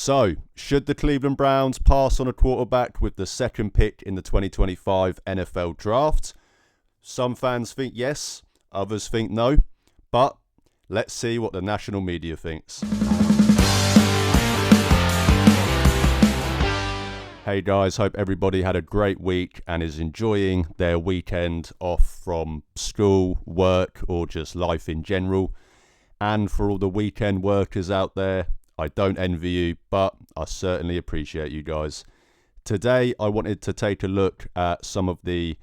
So, should the Cleveland Browns pass on a quarterback with the second pick in the 2025 NFL Draft? Some fans think yes, others think no, but let's see what the national media thinks. Hey guys, hope everybody had a great week and is enjoying their weekend off from school, work, or just life in general. And for all the weekend workers out there, I don't envy you, but I certainly appreciate you guys. Today, I wanted to take a look at some of the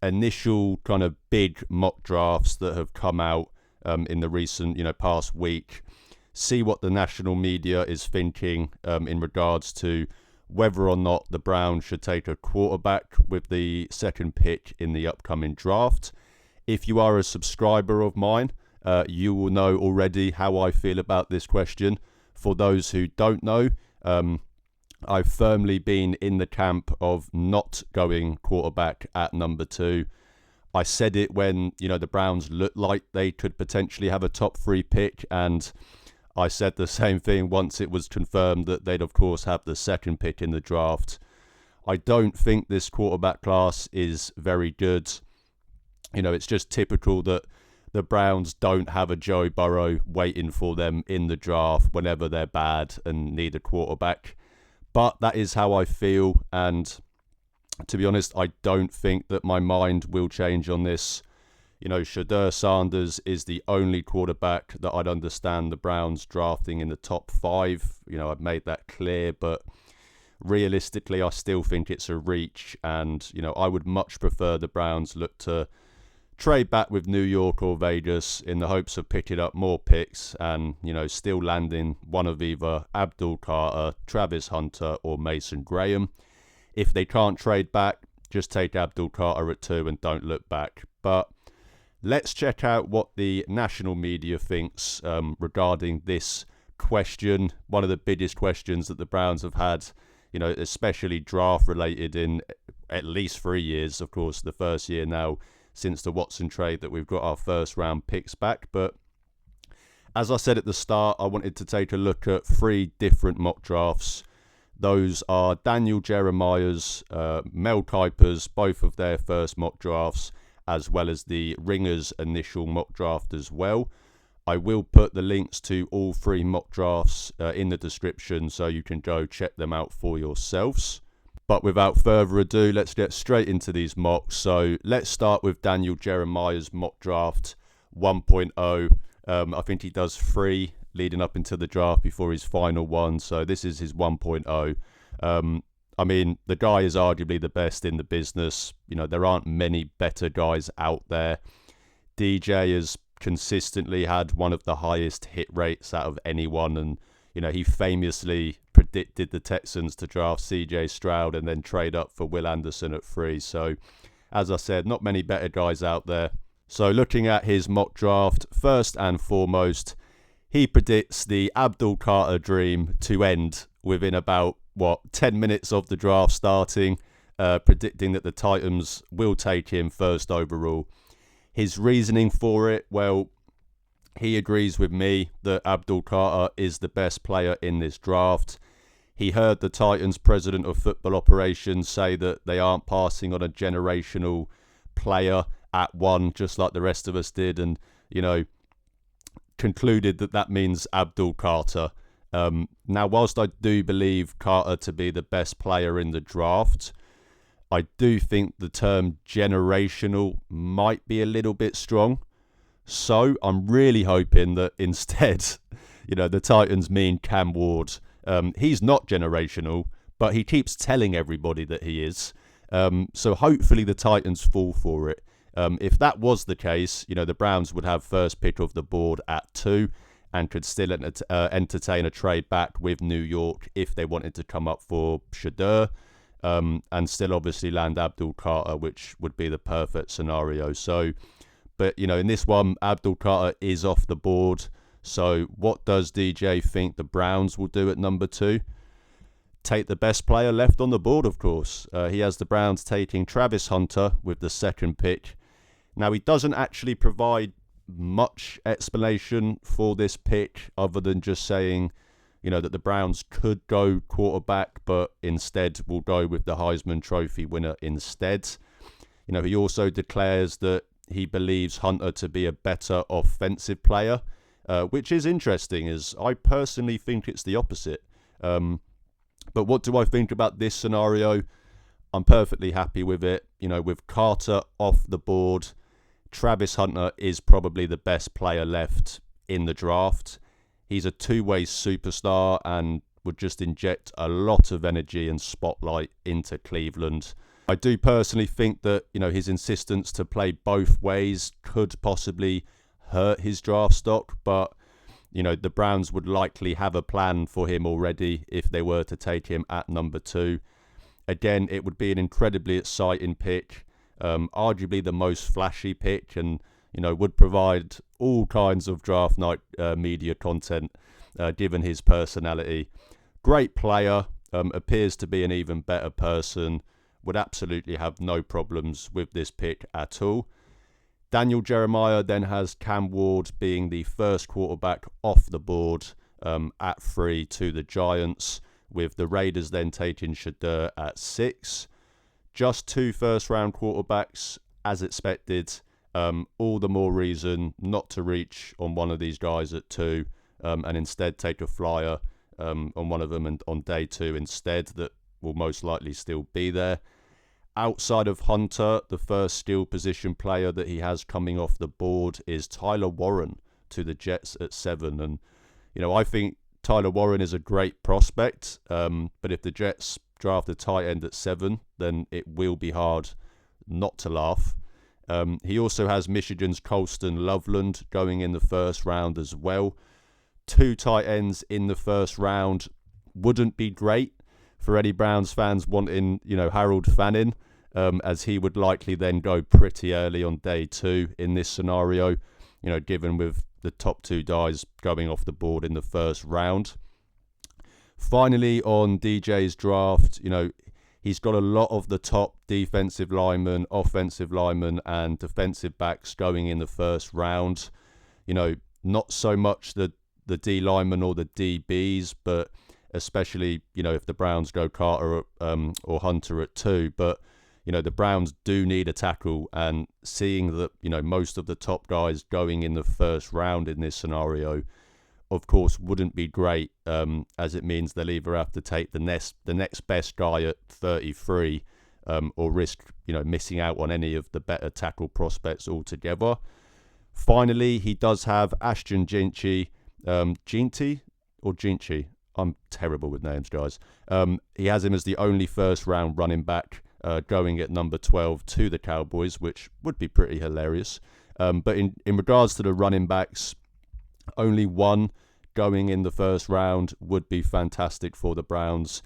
initial kind of big mock drafts that have come out in the recent, past week. See what the national media is thinking in regards to whether or not the Browns should take a quarterback with the second pick in the upcoming draft. If you are a subscriber of mine, you will know already how I feel about this question. For those who don't know, I've firmly been in the camp of not going quarterback at number 2. I said it when, the Browns looked like they could potentially have a top 3 pick, and I said the same thing once it was confirmed that they'd, of course, have the second pick in the draft. I don't think this quarterback class is very good. It's just typical that the Browns don't have a Joe Burrow waiting for them in the draft whenever they're bad and need a quarterback. But that is how I feel, and to be honest, I don't think that my mind will change on this. Shedeur Sanders is the only quarterback that I'd understand the Browns drafting in the top 5. I've made that clear, but realistically, I still think it's a reach, and, I would much prefer the Browns look to trade back with New York or Vegas in the hopes of picking up more picks and, still landing one of either Abdul Carter, Travis Hunter, or Mason Graham. If they can't trade back, just take Abdul Carter at 2 and don't look back. But let's check out what the national media thinks regarding this question. One of the biggest questions that the Browns have had, especially draft related in at least 3 years. Of course, the first year now since the Watson trade that we've got our first round picks back. But as I said at the start, I wanted to take a look at 3 different mock drafts. Those are Daniel Jeremiah's, Mel Kiper's, both of their first mock drafts, as well as the Ringer's initial mock draft as well. I will put the links to all 3 mock drafts in the description so you can go check them out for yourselves. But without further ado, let's get straight into these mocks. So let's start with Daniel Jeremiah's mock draft 1.0. I think he does 3 leading up into the draft before his final one. So this is his 1.0. The guy is arguably the best in the business. There aren't many better guys out there. DJ has consistently had one of the highest hit rates out of anyone, and he famously predicted the Texans to draft CJ Stroud and then trade up for Will Anderson at 3. So, as I said, not many better guys out there. So, looking at his mock draft, first and foremost, he predicts the Abdul Carter dream to end within about 10 minutes of the draft starting, predicting that the Titans will take him first overall. His reasoning for it, well, he agrees with me that Abdul Carter is the best player in this draft. He heard the Titans president of football operations say that they aren't passing on a generational player at 1, just like the rest of us did, and, concluded that means Abdul Carter. Now, whilst I do believe Carter to be the best player in the draft, I do think the term generational might be a little bit strong. So I'm really hoping that instead, the Titans mean Cam Ward. He's not generational, but he keeps telling everybody that he is. So hopefully the Titans fall for it. If that was the case, the Browns would have first pick of the board at 2 and could still entertain a trade back with New York if they wanted to come up for Shedeur, and still obviously land Abdul Carter, which would be the perfect scenario. So, but, in this one, Abdul Carter is off the board. So what does DJ think the Browns will do at number 2? Take the best player left on the board, of course. He has the Browns taking Travis Hunter with the second pick. Now, he doesn't actually provide much explanation for this pick other than just saying, that the Browns could go quarterback, but instead will go with the Heisman Trophy winner instead. He also declares that he believes Hunter to be a better offensive player, which is interesting, as I personally think it's the opposite. But what do I think about this scenario? I'm perfectly happy with it. With Carter off the board, Travis Hunter is probably the best player left in the draft. He's a two-way superstar and would just inject a lot of energy and spotlight into Cleveland. I do personally think that, his insistence to play both ways could possibly hurt his draft stock, but, the Browns would likely have a plan for him already if they were to take him at number 2. Again, it would be an incredibly exciting pick, arguably the most flashy pick, and, would provide all kinds of draft night media content, given his personality. Great player, appears to be an even better person, would absolutely have no problems with this pick at all. Daniel Jeremiah then has Cam Ward being the first quarterback off the board at 3 to the Giants, with the Raiders then taking Shadur at 6. Just 2 first-round quarterbacks, as expected. All the more reason not to reach on one of these guys at 2 and instead take a flyer on one of them and on day 2 instead that will most likely still be there. Outside of Hunter, the first skill position player that he has coming off the board is Tyler Warren to the Jets at 7. And, I think Tyler Warren is a great prospect, but if the Jets draft a tight end at 7, then it will be hard not to laugh. He also has Michigan's Colston Loveland going in the first round as well. 2 tight ends in the first round wouldn't be great for any Browns fans wanting, Harold Fanning, as he would likely then go pretty early on day 2 in this scenario, given with the top 2 guys going off the board in the first round. Finally, on DJ's draft, he's got a lot of the top defensive linemen, offensive linemen, and defensive backs going in the first round. Not so much the D linemen or the DBs, but especially, if the Browns go Carter or Hunter at 2. But, the Browns do need a tackle, and seeing that, most of the top guys going in the first round in this scenario, of course, wouldn't be great, as it means they'll either have to take the next best guy at 33 or risk, missing out on any of the better tackle prospects altogether. Finally, he does have Ashton Ginty, or Ginty. I'm terrible with names, guys. He has him as the only first-round running back going at number 12 to the Cowboys, which would be pretty hilarious. But in regards to the running backs, only one going in the first round would be fantastic for the Browns.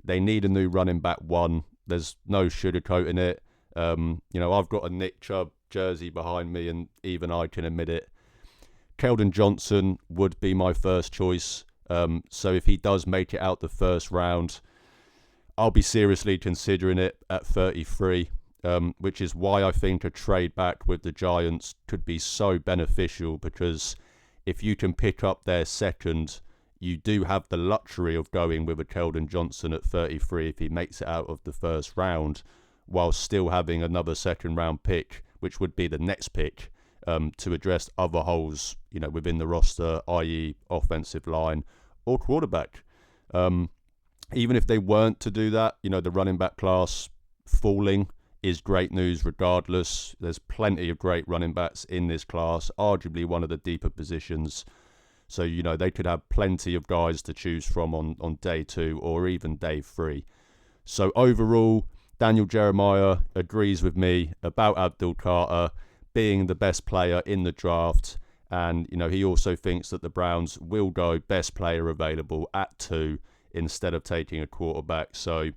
They need a new running back 1. There's no sugarcoating it. I've got a Nick Chubb jersey behind me, and even I can admit it. Keldon Johnson would be my first choice. So if he does make it out the first round, I'll be seriously considering it at 33, which is why I think a trade back with the Giants could be so beneficial, because if you can pick up their second, you do have the luxury of going with a Keldon Johnson at 33 if he makes it out of the first round, while still having another second round pick, which would be the next pick, to address other holes, within the roster, i.e. offensive line or quarterback. Even if they weren't to do that, the running back class falling is great news regardless. There's plenty of great running backs in this class, arguably one of the deeper positions. So, they could have plenty of guys to choose from on day 2 or even day 3. So overall, Daniel Jeremiah agrees with me about Abdul Carter being the best player in the draft. And, he also thinks that the Browns will go best player available at 2 instead of taking a quarterback. So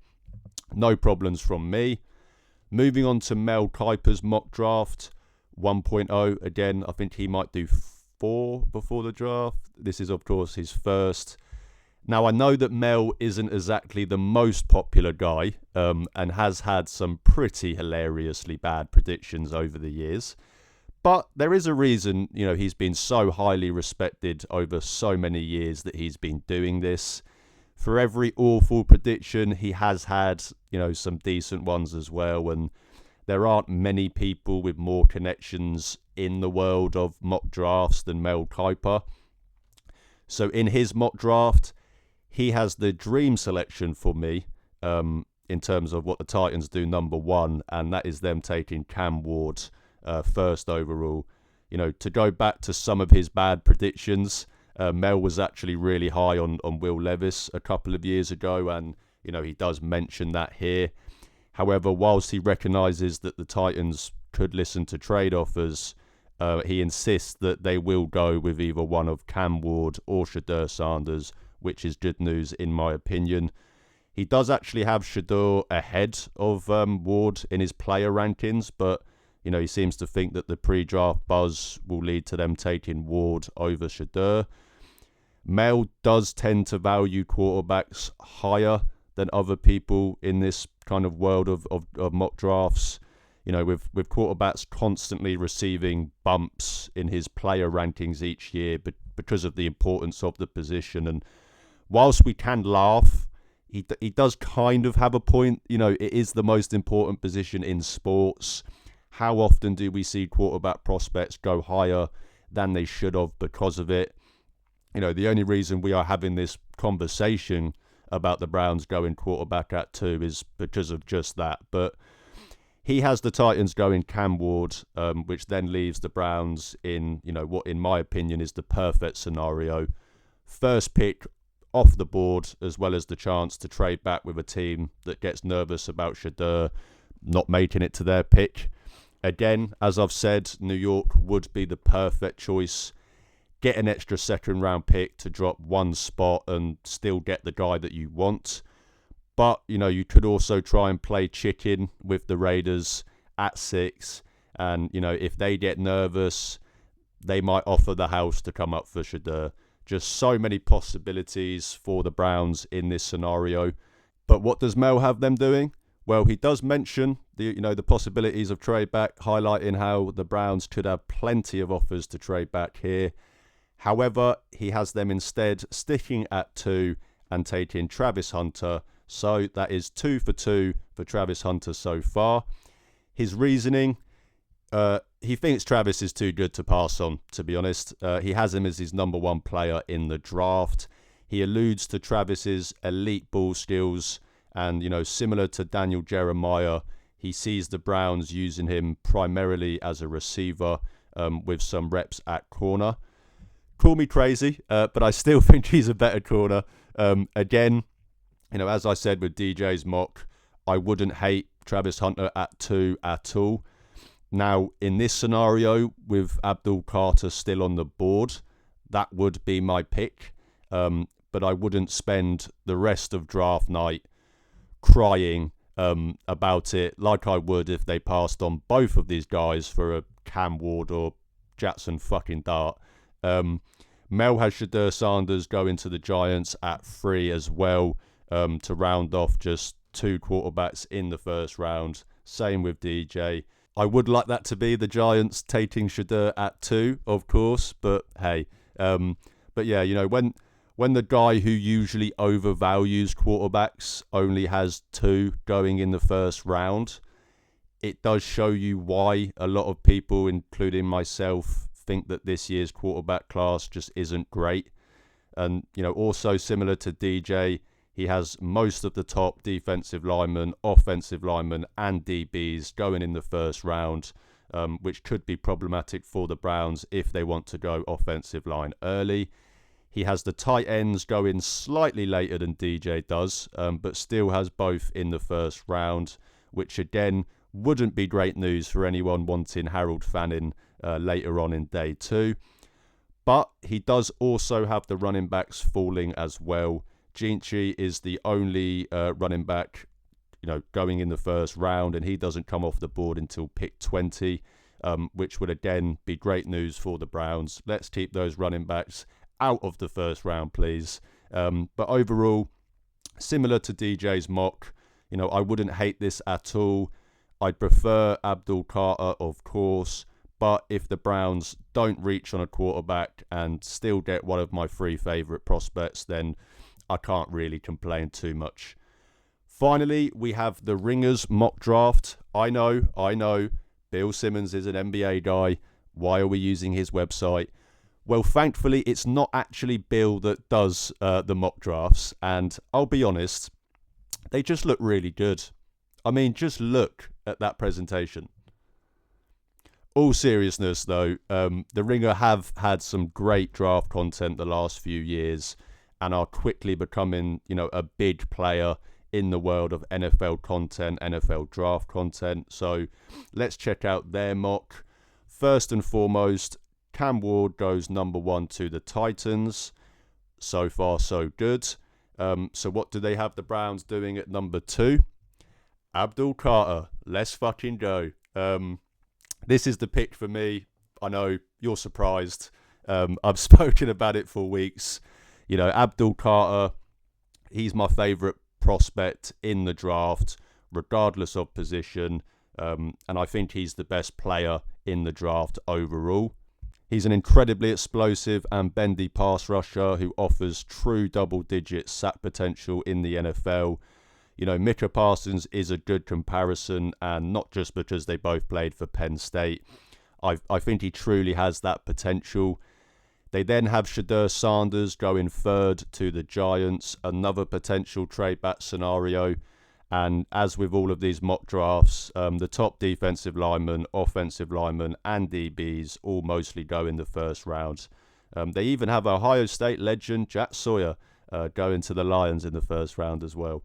no problems from me. Moving on to Mel Kiper's mock draft 1.0. Again, I think he might do 4 before the draft. This is, of course, his first. Now, I know that Mel isn't exactly the most popular guy and has had some pretty hilariously bad predictions over the years. But there is a reason, he's been so highly respected over so many years that he's been doing this. For every awful prediction, he has had, some decent ones as well. And there aren't many people with more connections in the world of mock drafts than Mel Kiper. So in his mock draft, he has the dream selection for me in terms of what the Titans do number 1, and that is them taking Cam Ward first overall. To go back to some of his bad predictions, Mel was actually really high on Will Levis a couple of years ago, and he does mention that here. However, whilst he recognises that the Titans could listen to trade offers, he insists that they will go with either one of Cam Ward or Shedeur Sanders, which is good news in my opinion. He does actually have Shedeur ahead of Ward in his player rankings, but he seems to think that the pre-draft buzz will lead to them taking Ward over Shedeur. Mel does tend to value quarterbacks higher than other people in this kind of world of mock drafts. With quarterbacks constantly receiving bumps in his player rankings each year because of the importance of the position. And whilst we can laugh, he does kind of have a point. It is the most important position in sports. How often do we see quarterback prospects go higher than they should have because of it? The only reason we are having this conversation about the Browns going quarterback at 2 is because of just that. But he has the Titans going Cam Ward, which then leaves the Browns in, what in my opinion is the perfect scenario. First pick off the board, as well as the chance to trade back with a team that gets nervous about Shedeur not making it to their pick. Again, as I've said, New York would be the perfect choice. Get an extra second round pick to drop one spot and still get the guy that you want. But, you could also try and play chicken with the Raiders at 6. And, if they get nervous, they might offer the house to come up for Shedeur. Just so many possibilities for the Browns in this scenario. But what does Mel have them doing? Well, he does mention the possibilities of trade back, highlighting how the Browns could have plenty of offers to trade back here. However, he has them instead sticking at 2 and taking Travis Hunter. So that is 2 for 2 for Travis Hunter so far. His reasoning, he thinks Travis is too good to pass on, to be honest. He has him as his number 1 player in the draft. He alludes to Travis's elite ball skills. And, similar to Daniel Jeremiah, he sees the Browns using him primarily as a receiver with some reps at corner. Call me crazy, but I still think he's a better corner. Again, as I said with DJ's mock, I wouldn't hate Travis Hunter at 2 at all. Now, in this scenario, with Abdul Carter still on the board, that would be my pick. But I wouldn't spend the rest of draft night crying about it like I would if they passed on both of these guys for a Cam Ward or Jackson fucking Dart. Mel has Shedeur Sanders going to the Giants at 3 as well, to round off just 2 quarterbacks in the first round. Same with DJ. I would like that to be the Giants taking Shedeur at 2, of course, but hey. But yeah, when the guy who usually overvalues quarterbacks only has 2 going in the first round, it does show you why a lot of people, including myself, think that this year's quarterback class just isn't great. And, also similar to DJ, he has most of the top defensive linemen, offensive linemen, and DBs going in the first round, which could be problematic for the Browns if they want to go offensive line early. He has the tight ends going slightly later than DJ does, but still has both in the first round, which again wouldn't be great news for anyone wanting Harold Fanning later on in day 2. But he does also have the running backs falling as well. Gentry is the only running back, going in the first round, and he doesn't come off the board until pick 20, which would again be great news for the Browns. Let's keep those running backs out of the first round, please. But overall, similar to DJ's mock, I wouldn't hate this at all. I'd prefer Abdul Carter, of course, But if the Browns don't reach on a quarterback and still get one of my 3 favourite prospects, then I can't really complain too much. Finally, we have the Ringers mock draft. I know, Bill Simmons is an NBA guy. Why are we using his website? Well, thankfully, it's not actually Bill that does the mock drafts. And I'll be honest, they just look really good. I mean, just look at that presentation. All seriousness, though, the Ringer have had some great draft content the last few years and are quickly becoming, a big player in the world of NFL content, NFL draft content. So let's check out their mock. First and foremost, Cam Ward goes number 1 to the Titans. So far, so good. So what do they have the Browns doing at number 2? Abdul Carter. Let's fucking go. This is the pick for me. I know you're surprised. I've spoken about it for weeks. Abdul Carter, he's my favourite prospect in the draft, regardless of position. And I think he's the best player in the draft overall. He's an incredibly explosive and bendy pass rusher who offers true double-digit sack potential in the NFL. Micah Parsons is a good comparison, and not just because they both played for Penn State. I think he truly has that potential. They then have Shedeur Sanders going 3rd to the Giants, another potential trade back scenario. And as with all of these mock drafts, the top defensive linemen, offensive linemen, and DBs all mostly go in the first round. They even have Ohio State legend Jack Sawyer going to the Lions in the first round as well.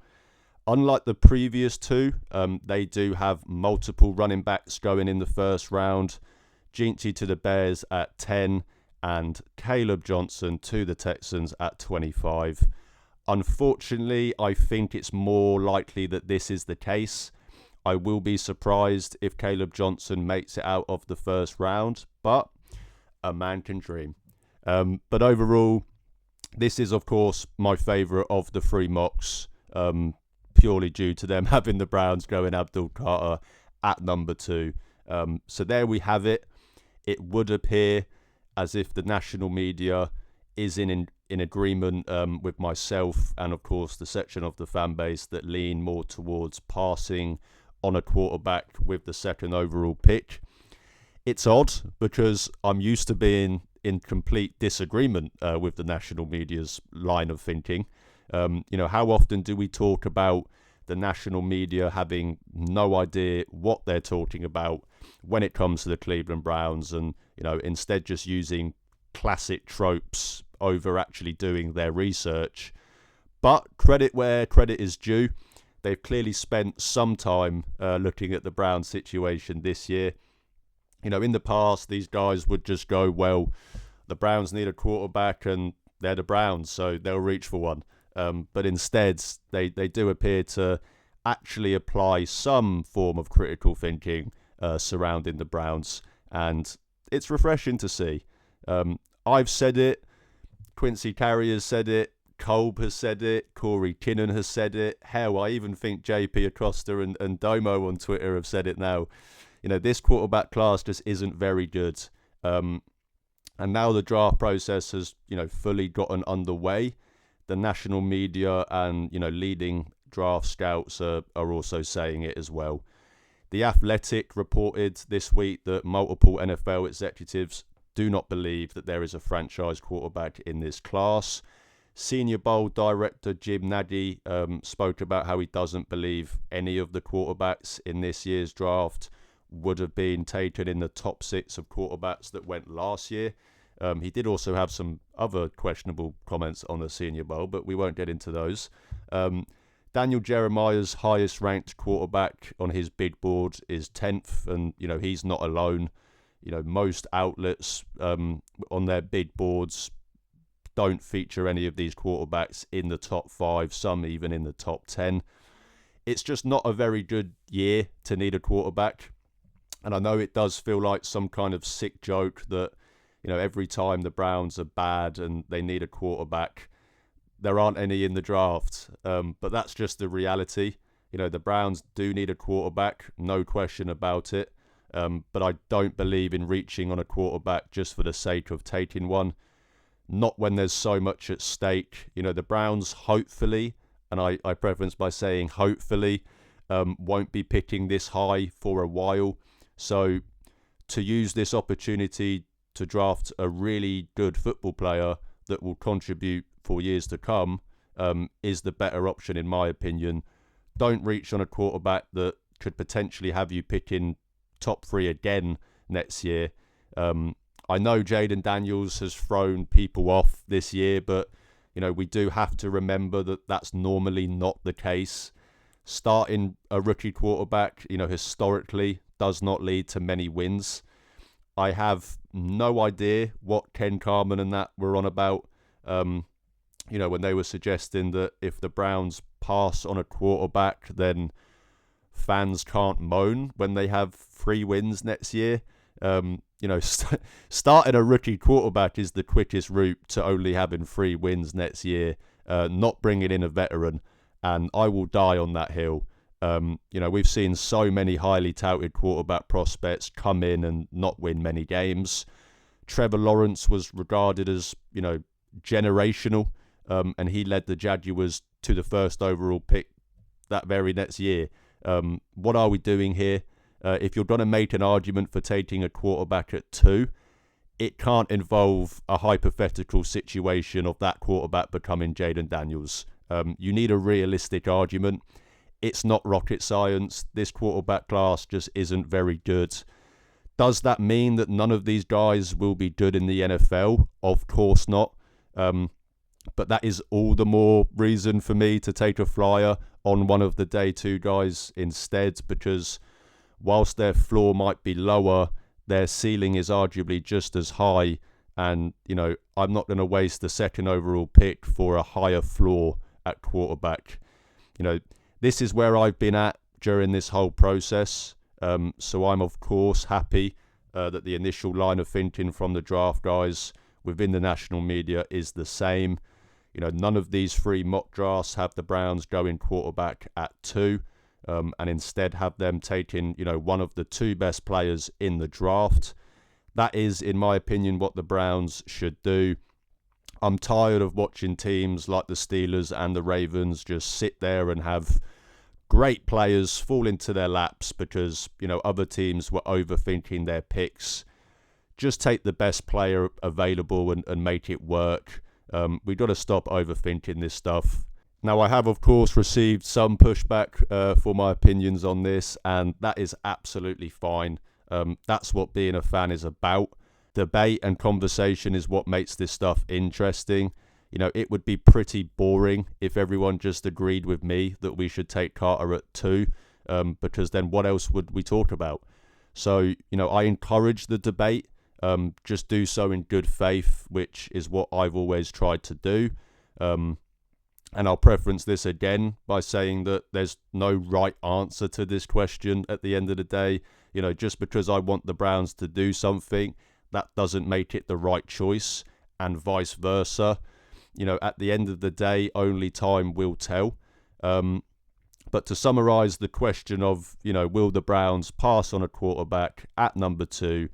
Unlike the previous 2, they do have multiple running backs going in the first round. Jinty to the Bears at 10 and Caleb Johnson to the Texans at 25. Unfortunately, I think it's more likely that this is the case. I will be surprised if Caleb Johnson makes it out of the first round, but a man can dream. But overall, this is, of course, my favourite of the 3 mocks, purely due to them having the Browns going Abdul Carter at number 2. So there we have it. It would appear as if the national media is in agreement with myself and, of course, the section of the fan base that lean more towards passing on a quarterback with the 2nd overall pick. It's odd because I'm used to being in complete disagreement with the national media's line of thinking. How often do we talk about the national media having no idea what they're talking about when it comes to the Cleveland Browns and, instead just using classic tropes over actually doing their research? But credit where credit is due. They've clearly spent some time looking at the Browns situation this year. In the past, these guys would just go, well, the Browns need a quarterback and they're the Browns, so they'll reach for one. But instead, they do appear to actually apply some form of critical thinking surrounding the Browns. And it's refreshing to see. I've said it. Quincy Carrier's said it. Kolb has said it. Corey Kinnan has said it. Hell, I even think JP Acosta and Domo on Twitter have said it now. This quarterback class just isn't very good. And now the draft process has, fully gotten underway. The national media and, leading draft scouts are also saying it as well. The Athletic reported this week that multiple NFL executives do not believe that there is a franchise quarterback in this class. Senior Bowl director Jim Nagy spoke about how he doesn't believe any of the quarterbacks in this year's draft would have been taken in the top 6 of quarterbacks that went last year. He did also have some other questionable comments on the Senior Bowl, but we won't get into those. Daniel Jeremiah's highest ranked quarterback on his big board is 10th, and he's not alone. Most outlets on their big boards don't feature any of these quarterbacks in the top 5, some even in the top 10. It's just not a very good year to need a quarterback. And I know it does feel like some kind of sick joke that, every time the Browns are bad and they need a quarterback, there aren't any in the draft. But that's just the reality. The Browns do need a quarterback, no question about it. But I don't believe in reaching on a quarterback just for the sake of taking one. Not when there's so much at stake. The Browns hopefully, and I preference by saying hopefully, won't be picking this high for a while. So to use this opportunity to draft a really good football player that will contribute for years to come is the better option in my opinion. Don't reach on a quarterback that could potentially have you picking top 3 again next year. I know Jaden Daniels has thrown people off this year, but we do have to remember that that's normally not the case. Starting a rookie quarterback, historically does not lead to many wins. I have no idea what Ken Carman and that were on about, when they were suggesting that if the Browns pass on a quarterback, then fans can't moan when they have 3 wins next year. Starting a rookie quarterback is the quickest route to only having 3 wins next year, not bringing in a veteran, and I will die on that hill. We've seen so many highly touted quarterback prospects come in and not win many games. Trevor Lawrence was regarded as, generational, and he led the Jaguars to the first overall pick that very next year. What are we doing here? If you're going to make an argument for taking a quarterback at 2, it can't involve a hypothetical situation of that quarterback becoming Jaden Daniels. You need a realistic argument. It's not rocket science. This quarterback class just isn't very good. Does that mean that none of these guys will be good in the NFL? Of course not. But that is all the more reason for me to take a flyer on one of the day 2 guys instead, because whilst their floor might be lower, their ceiling is arguably just as high. And, I'm not going to waste the second overall pick for a higher floor at quarterback. This is where I've been at during this whole process. So I'm, of course, happy that the initial line of thinking from the draft guys within the national media is the same. None of these 3 mock drafts have the Browns going quarterback at 2. And instead have them taking, one of the 2 best players in the draft. That is, in my opinion, what the Browns should do. I'm tired of watching teams like the Steelers and the Ravens just sit there and have great players fall into their laps because, other teams were overthinking their picks. Just take the best player available and make it work. We've got to stop overthinking this stuff. Now, I have, of course, received some pushback for my opinions on this, and that is absolutely fine. That's what being a fan is about. Debate and conversation is what makes this stuff interesting. It would be pretty boring if everyone just agreed with me that we should take Carter at 2, because then what else would we talk about? So, I encourage the debate. Just do so in good faith, which is what I've always tried to do. And I'll preference this again by saying that there's no right answer to this question at the end of the day. Just because I want the Browns to do something, that doesn't make it the right choice, and vice versa. At the end of the day, only time will tell. But to summarise the question of, will the Browns pass on a quarterback at number 2?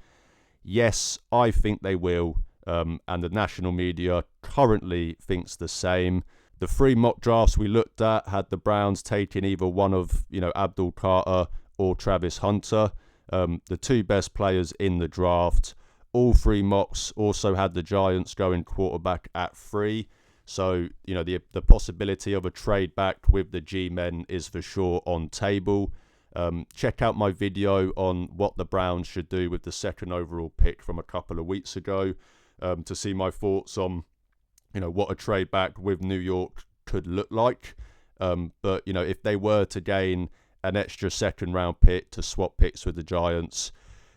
Yes, I think they will. And the national media currently thinks the same. The 3 mock drafts we looked at had the Browns taking either one of, Abdul Carter or Travis Hunter, the 2 best players in the draft. All 3 mocks also had the Giants going quarterback at 3. So, the possibility of a trade back with the G-men is for sure on table. Check out my video on what the Browns should do with the second overall pick from a couple of weeks ago to see my thoughts on what a trade back with New York could look like. But, if they were to gain an extra second round pick to swap picks with the Giants,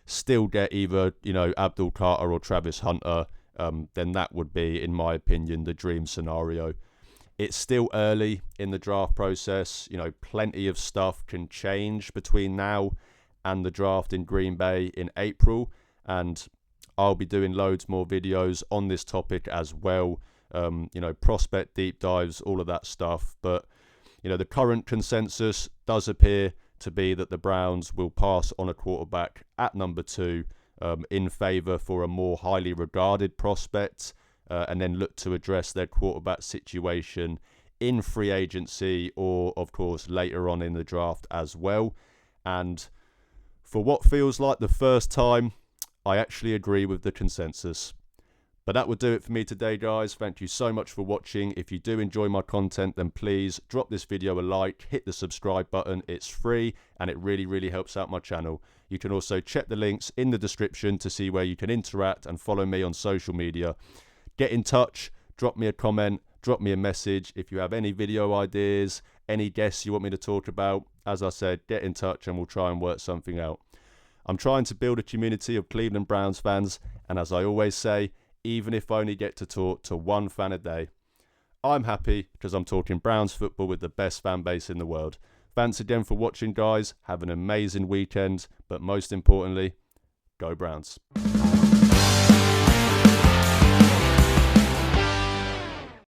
still get either, Abdul Carter or Travis Hunter, then that would be, in my opinion, the dream scenario. It's still early in the draft process. Plenty of stuff can change between now and the draft in Green Bay in April. And I'll be doing loads more videos on this topic as well. Prospect deep dives, all of that stuff. But, the current consensus does appear to be that the Browns will pass on a quarterback at number 2 in favour for a more highly regarded prospect, and then look to address their quarterback situation in free agency or, of course, later on in the draft as well. And for what feels like the first time, I actually agree with the consensus. But that will do it for me today, guys. Thank you so much for watching. If you do enjoy my content, then please drop this video a like, hit the subscribe button. It's free and it really, really helps out my channel. You can also check the links in the description to see where you can interact and follow me on social media. Get in touch, drop me a comment, drop me a message. If you have any video ideas, any guests you want me to talk about, as I said, get in touch and we'll try and work something out. I'm trying to build a community of Cleveland Browns fans, and as I always say, even if I only get to talk to one fan a day, I'm happy because I'm talking Browns football with the best fan base in the world. Thanks again for watching, guys. Have an amazing weekend, but most importantly, go Browns.